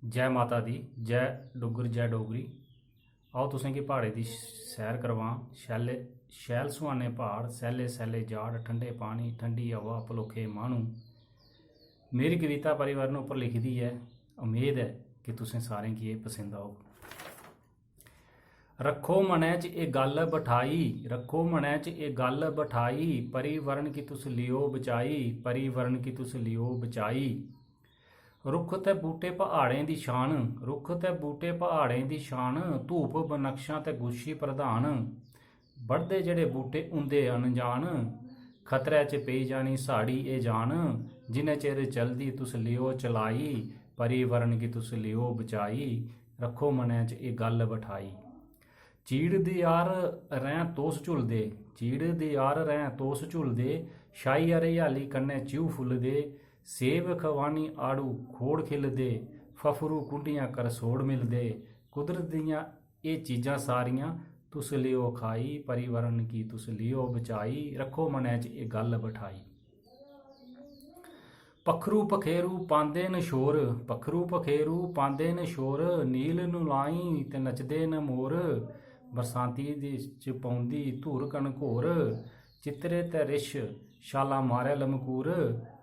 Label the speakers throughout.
Speaker 1: जय माता दी, जय डुग्गर, जय डोगरी। आओ तुसें गी प्हाड़े दी सैर करवां। शैल सुहाने प्हाड़, सैले सैले जाड़, ठंडे पानी, ठंडी हवा, भलोखे माह्नू। मेरी कविता परिवारन उप्पर लिखी दी है। उम्मीद है कि तुसें सारें गी एह् पसंद आग। रखो मनै च एह् गल्ल बठाई, रखो मनै च एह् गल्ल बठाई, परिवरण की तुस लियो बचाई, परिवरण की तुस लियो बचाई। रुख ते बूटे पहाड़ें दी शान, रुख ते बूटे पहाड़ें दी शान, धूप बनक्शां ते गुच्छी प्रधान। बढ़दे जेह्ड़े बूटे उंदे अनजान, खतरे च पेई जानी साड़ी एह् जान। जिन्ने चिर चलदी तुस लियो चलाई, परिवरण गी तुस लियो बचाई, रखो मनै च एह् गल्ल बठाई। चीड़ दी यार रैं तोस झुलदे, चीड़ दी यार रैं तोस झुलदे, शाही हरियाली कन्नै च्यू फुलदे। सेब खवानी आड़ू खोड़ खिलदे, फफरू कुंडियां करसोड़ मिलदे। कुदरत दियां एह् चीजां सारियां तुस लियो खाई, परिवरण की तुस लियो बचाई, रखो मनै च एह् गल्ल बठाई। पक्खरू पखेरू पांदे न शोर, पक्खरू पखेरू पांदे न शोर, नील नुलाई ते नचदे न मोर। बरसांती च पौंदी धुर कनघोर, चित्तरे ते रिछ छालां मारै लमकूर।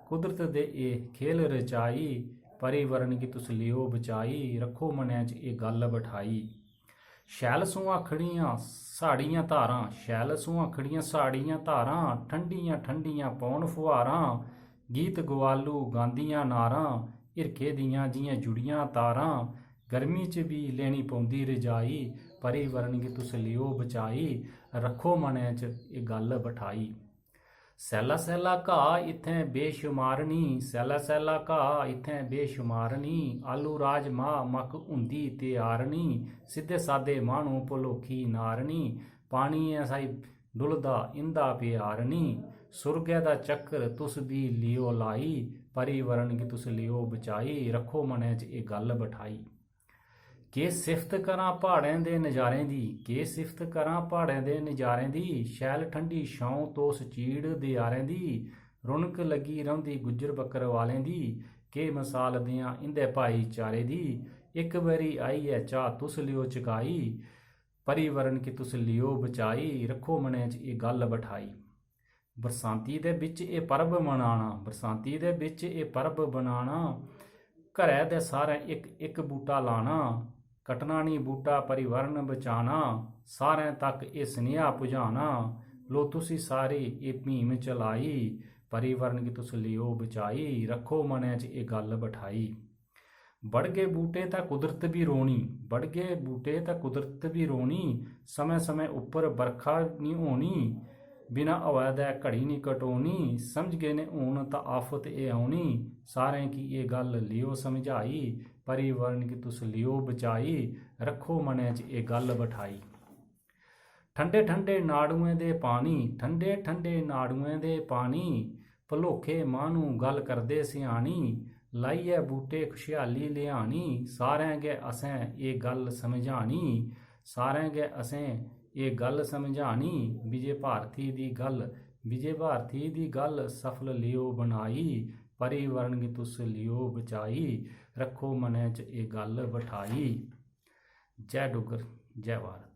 Speaker 1: कुदरत दे एह् खेल रचाई, परिवरण गी तुस लियो बचाई, रखो मनै च एह् गल्ल बठाई। शैल सुहाखड़ियां साड़ियां धारां, शैल सुहाखड़ियां साड़ियां धारां, ठंडियां ठंडियां पौन फुहारां। गीत गवालू गांदियां नारां, हिरखे दियां जियां जुड़ियां तारां। गर्मी च भी लैनी पौंदी रजाई, परिवरण गी तुस लियो बचाई, रखो मनै च एह् गल्ल बठाई। सैला सैला घाऽ इत्थें बेशुमार नी, सैला सैला घाऽ इत्थें बेशुमार नी। आलू राजमां मक्क हुंदी त्यार नी, सिद्धे सादे माह्नू भलोखी नार नी। पानियै साई डुलदा इंदा प्यार नी, सुरगै दा चक्कर तुस भी लियो लाई, परिवरण गी तुस लियो बचाई, रखो मनै च एह् गल्ल बठाई। केह् सिफत करां प्हाड़ें दे नज़ारें दी, केह् सिफत करां प्हाड़ें दे नज़ारें दी। शैल ठंडी छाऊं तोस चीड़ दे यारें दी, रौनक लगी रौंह्दी गुज्जर बक्करवालें दी। केह् मसाल देआं इंदे भाईचारे दी, इक बारी आइयै चाह् तुस लियो चकाई, परिवरण गी तुस लियो बचाई, रखो मनै च एह् गल्ल बठाई। बरसांती दे बिच एह् पर्व मनाना, बरसांती दे बिच एह् पर्व बनाना, घरै दे सारें इक इक बूह्टा लाना। कट्टना नी बूह्टा परिवरण बचाना, सारें तक एह् सनेहा पुजाना। लो तुसी सारे एह् मुहिम चलाई, परिवरण गी तुस लियो बचाई, रखो मनै च एह् गल्ल बठाई। बढ़गे बूह्टे तां कुदरत बी रोनी, बढ़गे बूह्टे तां कुदरत बी रोनी, समय समय उप्पर बरखा नी होनी। बिना हवा दे घड़ी नी कटोनी, समझ गए ने हून तां आफत एह् औनी। सारें गी एह् गल्ल लियो समझाई, परिवरण गी तुस लियो बचाई, रखो मनै च एह् गल्ल बठाई। ठंडे ठंडे नाड़ुएं दे पानी, ठंडे ठंडे नाड़ुएं दे पानी, भलोखे माह्नू गल्ल करदे स्यानी। लाइयै बूह्टे खुशहाली लेआनी, सारें गै असें एह् गल्ल समझानी, सारें गै असें एह् गल्ल समझानी। विजय भारती दी गल्ल, विजय भारती दी गल्ल सफल लियो बनाई, परिवरण गी तुस लियो बचाई, रखो मनै च एह् गल्ल बठाई। जय डुग्गर, जय भारत।